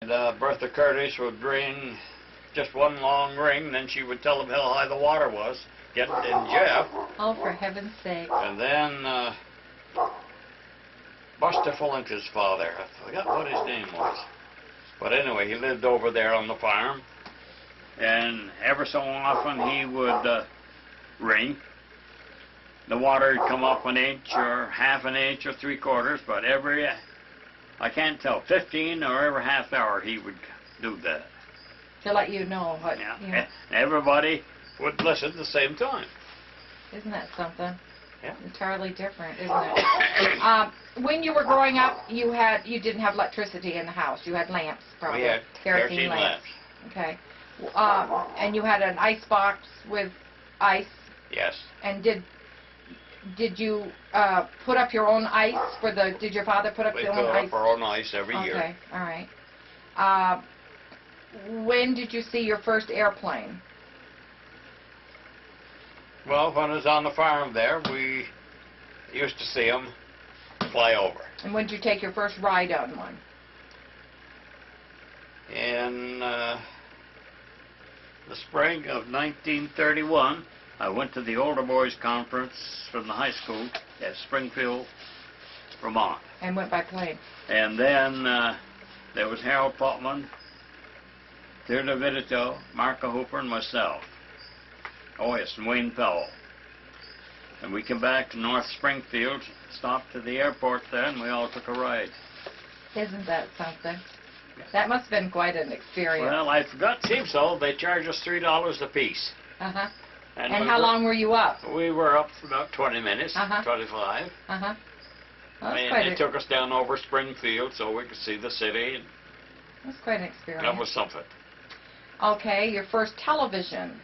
And Bertha Curtis would ring just one long ring, then she would tell them how high the water was. Get it in Jeff. Oh, for heaven's sake. And then Buster Fulenka's father, I forgot what his name was. But anyway, he lived over there on the farm. And ever so often he would ring. The water would come up an inch or half an inch or 3/4, but every, I can't tell, 15 or every half hour he would do that. To let you know what... Yeah. You know. Everybody would listen at the same time. Isn't that something? Yeah. Entirely different, isn't it? When you were growing up, you didn't have electricity in the house. You had lamps, probably. We had kerosene lamps. Okay. And you had an ice box with ice. Yes. And did you put up your own ice for the? Did your father put up We their put own ice? up our own ice every year. Okay. All right. When did you see your first airplane? Well, when I was on the farm there, we used to see them fly over. And when did you take your first ride on one? In the spring of 1931, I went to the older boys conference from the high school at Springfield, Vermont. And went by plane. And then there was Harold Putman, Theodore Vidito, Marco Hooper, and myself. Oh yes, and Wayne Powell. And we came back to North Springfield, stopped to the airport there, and we all took a ride. Isn't that something? That must have been quite an experience. Well, I forgot to seem so. They charged us $3 a piece. Uh-huh. And And how long were you up? We were up for about 20 minutes, 25. Uh-huh. I mean, they took us down over Springfield so we could see the city. And that's quite an experience. that was something. Okay, your first television.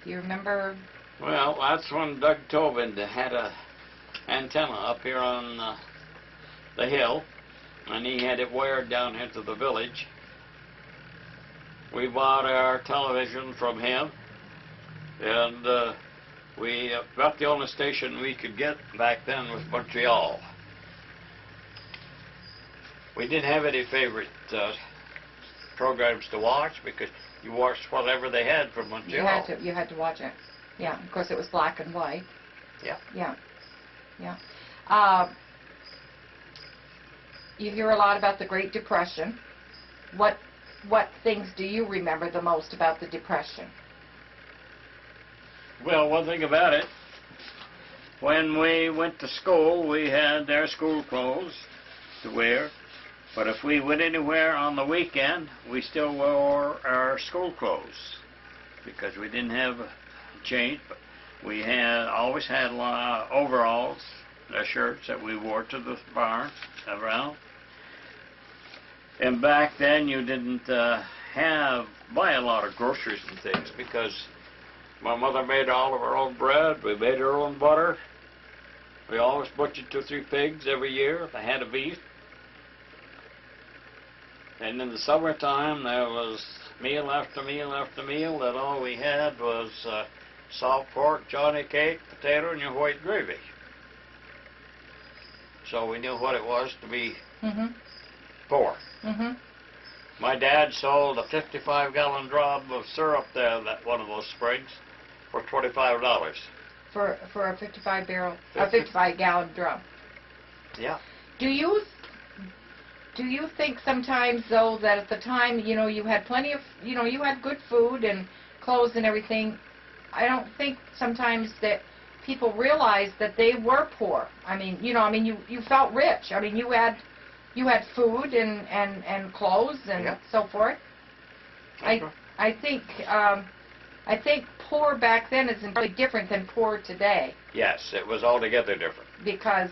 Do you remember? Well, that's when Doug Tobin had a antenna up here on the hill, and he had it wired down into the village. We bought our television from him, and we about the only station we could get back then was Montreal. We didn't have any favorite programs to watch because you watched whatever they had from Montreal. You had to watch it. Yeah, of course it was black and white. Yeah. Yeah. Yeah. You hear a lot about the Great Depression. What things do you remember the most about the Depression? Well, one thing about it, when we went to school, we had our school clothes to wear. But if we went anywhere on the weekend, we still wore our school clothes because we didn't have a change. But we always had a lot of overalls, shirts that we wore to the barn around. And back then, you didn't buy a lot of groceries and things because my mother made all of her own bread. We made our own butter. We always butchered 2 or 3 pigs every year if I had a beef. And in the summertime, there was meal after meal after meal that all we had was salt pork, johnny cake, potato, and your white gravy. So we knew what it was to be poor. My dad sold a 55-gallon drum of syrup there at one of those springs for $25. For a 55-gallon drum. Yeah. Do you think sometimes, though, that at the time, you had plenty of, you had good food and clothes and everything? I don't think sometimes that people realized that they were poor. I mean, you felt rich. I mean, you had food and clothes and so forth. I think poor back then is entirely different than poor today. Yes, it was altogether different. Because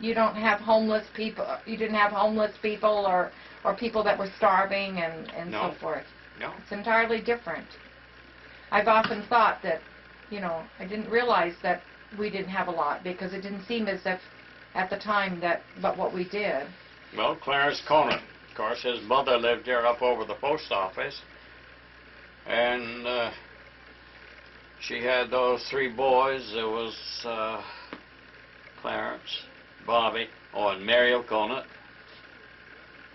you don't have homeless people. You didn't have homeless people or people that were starving and so forth. No. It's entirely different. I've often thought that, I didn't realize that we didn't have a lot because it didn't seem as if at the time but what we did. Well, Clarence Conant, of course, his mother lived there up over the post office, and she had those 3 boys. There was Clarence, Bobby, and Mariel Conant.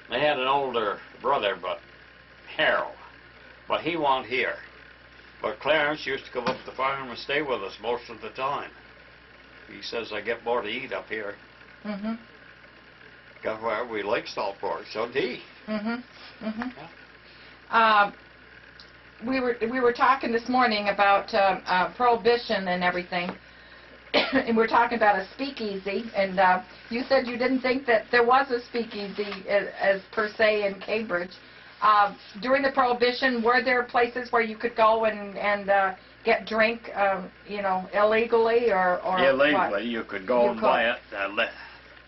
They had an older brother, but Harold, but he wasn't here. But Clarence used to come up to the farm and stay with us most of the time. He says, I get more to eat up here. Mhm. Got where we like salt pork, so did he. Mhm. Mhm. Yeah. We were talking this morning about prohibition and everything, and we're talking about a speakeasy. And you said you didn't think that there was a speakeasy as per se in Cambridge. During the prohibition, were there places where you could go and get drink, you know, illegally or Illegally, what? you could go You and could. buy it.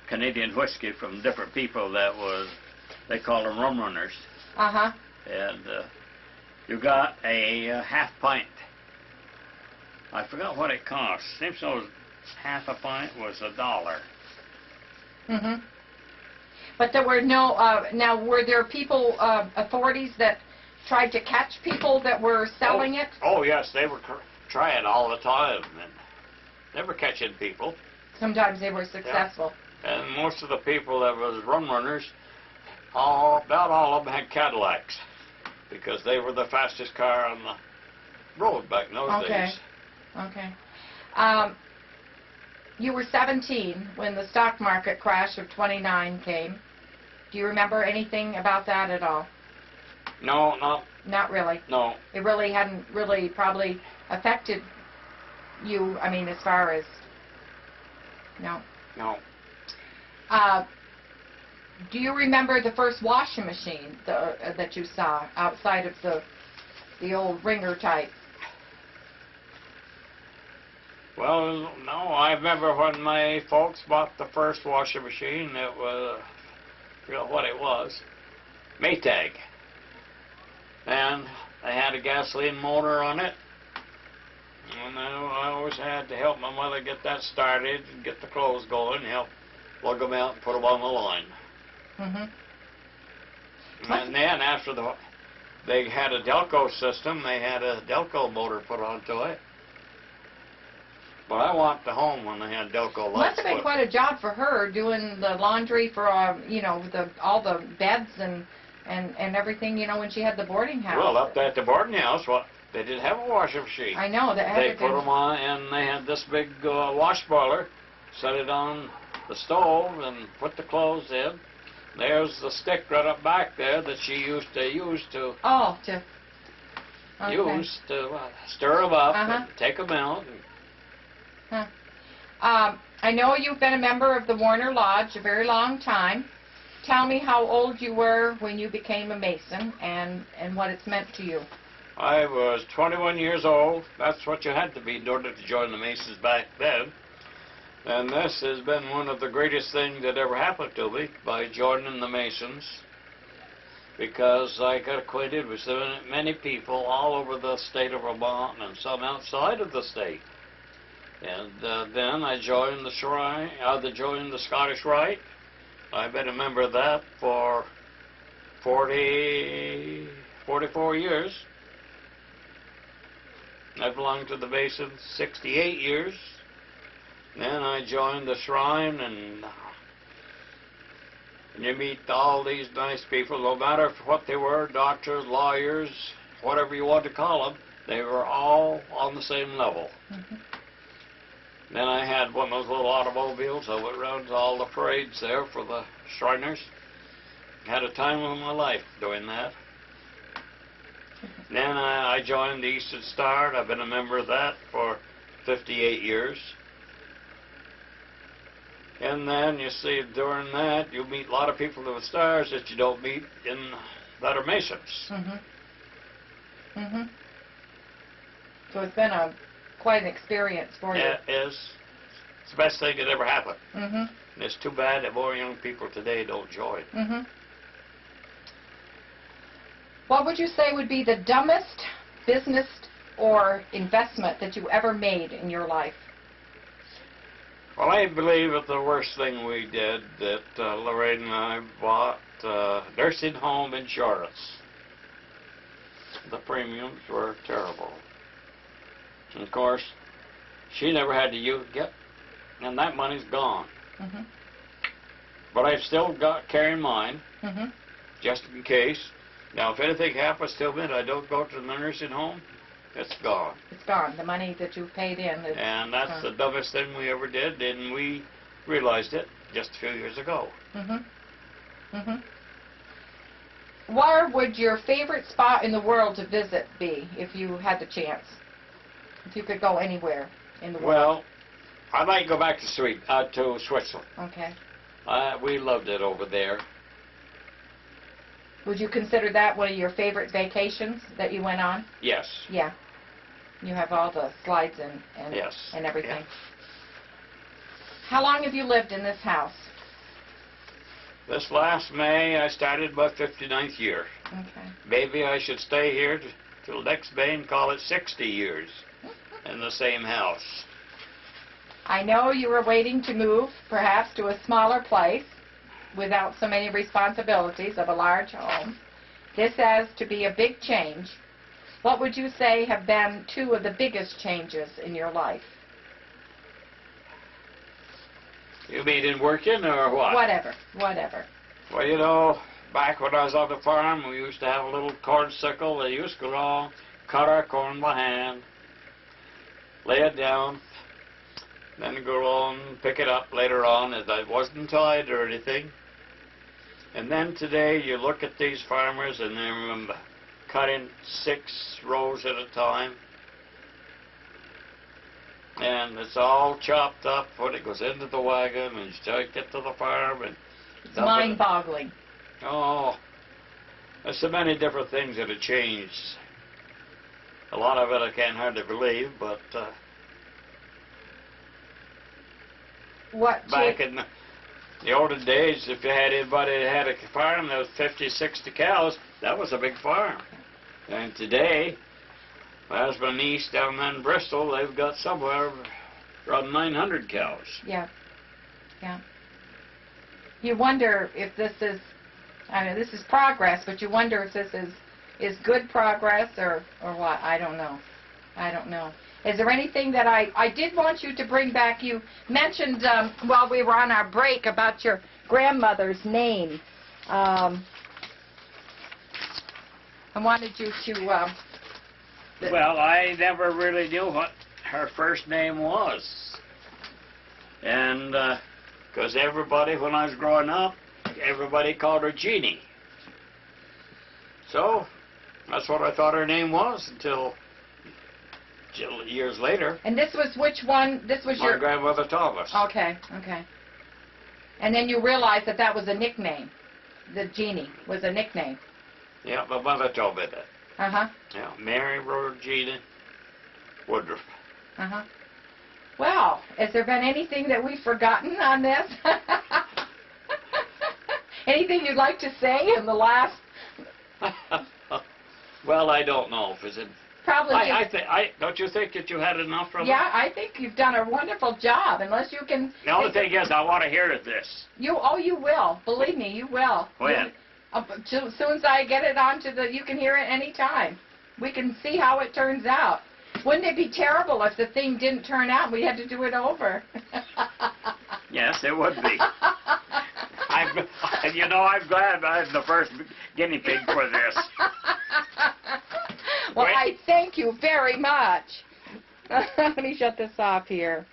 Canadian whiskey from different people that was, they called them rum runners. Uh-huh. And you got a half pint. I forgot what it cost. Seems so half a pint was $1. Mhm. But there were no. Now, were there people, authorities that tried to catch people that were selling it? Oh yes, they were trying all the time, and they were catching people. Sometimes they were successful. And most of the people that was rum runners, about all of them had Cadillacs, because they were the fastest car on the road back in those days. Okay. You were 17 when the stock market crash of '29 came. Do you remember anything about that at all? No, Not really. no. It really hadn't really probably affected you, I mean, as far as... No. No. Do you remember the first washing machine that you saw outside of the old Ringer type? Well, no, I remember when my folks bought the first washing machine. It was, I forgot what it was, Maytag. And they had a gasoline motor on it. And I always had to help my mother get that started and get the clothes going, help plug them out and put them on the line. Mm-hmm. And then after they had a Delco system, they had a Delco motor put onto it. But I walked to home when they had Delco lights. Must have been quite a job for her doing the laundry for you know, all the beds and everything, you know, when she had the boarding house. Well, up at the boarding house, they didn't have a washing machine. I know that. They put them on, and they had this big wash boiler. Set it on the stove and put the clothes in. There's the stick right up back there that she used to use to. Oh, to. Okay. Use to stir them up Uh-huh. and take them out. Huh. I know you've been a member of the Warner Lodge a very long time. Tell me how old you were when you became a Mason and what it's meant to you. I was 21 years old. That's what you had to be in order to join the Masons back then. And this has been one of the greatest things that ever happened to me by joining the Masons, because I got acquainted with so many people all over the state of Vermont and some outside of the state. And then I joined the Shrine, joined the Scottish Rite. I've been a member of that for 44 years. I belonged to the Masons 68 years. Then I joined the Shrine, and you meet all these nice people, no matter what they were, doctors, lawyers, whatever you want to call them, they were all on the same level. Mm-hmm. Then I had one of those little automobiles. I went around to all the parades there for the Shriners. Had a time of my life doing that. Then I joined the Eastern Star, and I've been a member of that for 58 years. And then, you see, during that, you meet a lot of people in the Stars that you don't meet that are Masons. Mm-hmm. Mm-hmm. So it's been quite an experience for you. Yeah, it is. It's the best thing that ever happened. Mm-hmm. And it's too bad that more young people today don't join. Mm-hmm. What would you say would be the dumbest business or investment that you ever made in your life? Well, I believe that the worst thing we did, that Lorraine and I bought nursing home insurance. The premiums were terrible. And of course, she never had to get, and that money's gone. Mm-hmm. But I've still got carrying mine. Mm-hmm. just in case. Now, if anything happens to me and I don't go to the nursing home, it's gone. It's gone. The money that you paid in is And that's gone. the dumbest thing we ever did, and we realized it just a few years ago. Where would your favorite spot in the world to visit be if you had the chance? If you could go anywhere in the world? Well, I might go back to Switzerland. Okay. We loved it over there. Would you consider that one of your favorite vacations that you went on? Yes. Yeah. You have all the slides and Yes. and everything. Yeah. How long have you lived in this house? This last May, I started my 59th year. Okay. Maybe I should stay here till next May and call it 60 years in the same house. I know you were waiting to move, perhaps, to a smaller place without so many responsibilities of a large home. This has to be a big change. What would you say have been two of the biggest changes in your life? You mean in working or what? Whatever. Well, you know, back when I was on the farm, we used to have a little corn sickle. They used to go along, cut our corn by hand, lay it down, then go on, pick it up later on, as I wasn't tied or anything. And then today, you look at these farmers, and they're cutting 6 rows at a time. And it's all chopped up when it goes into the wagon, and you start to get to the farm. And It's mind-boggling. Oh, there's so many different things that have changed. A lot of it I can't hardly believe, but What back in the olden days, if you had anybody that had a farm that was 50, 60 cows, that was a big farm. And today, my husband and niece down in Bristol, they've got somewhere around 900 cows. Yeah. You wonder if this is, I mean, this is progress, but you wonder if this is good progress or what. I don't know. Is there anything that I did want you to bring back? You mentioned while we were on our break about your grandmother's name. I wanted you to... Well, I never really knew what her first name was. And because everybody, when I was growing up, everybody called her Jeannie. So that's what I thought her name was until years later. And this was which one? This was My grandmother Thomas. Okay. And then you realized that that was a nickname. That Jeannie was a nickname. Yeah, my mother told me that. Uh-huh. Yeah, Mary Regina Woodruff. Uh-huh. Well, has there been anything that we've forgotten on this? Anything you'd like to say in the last... Well, I don't know if it's in... Probably. Don't you think that you had enough from it? Yeah, I think you've done a wonderful job. Unless you can. The only thing is, I want to hear this. You will. Believe me, you will. When? As soon as I get it onto the, you can hear it any time. We can see how it turns out. Wouldn't it be terrible if the thing didn't turn out and we had to do it over? Yes, it would be. I'm glad I'm the first guinea pig for this. Well, Wait. I thank you very much. Let me shut this off here.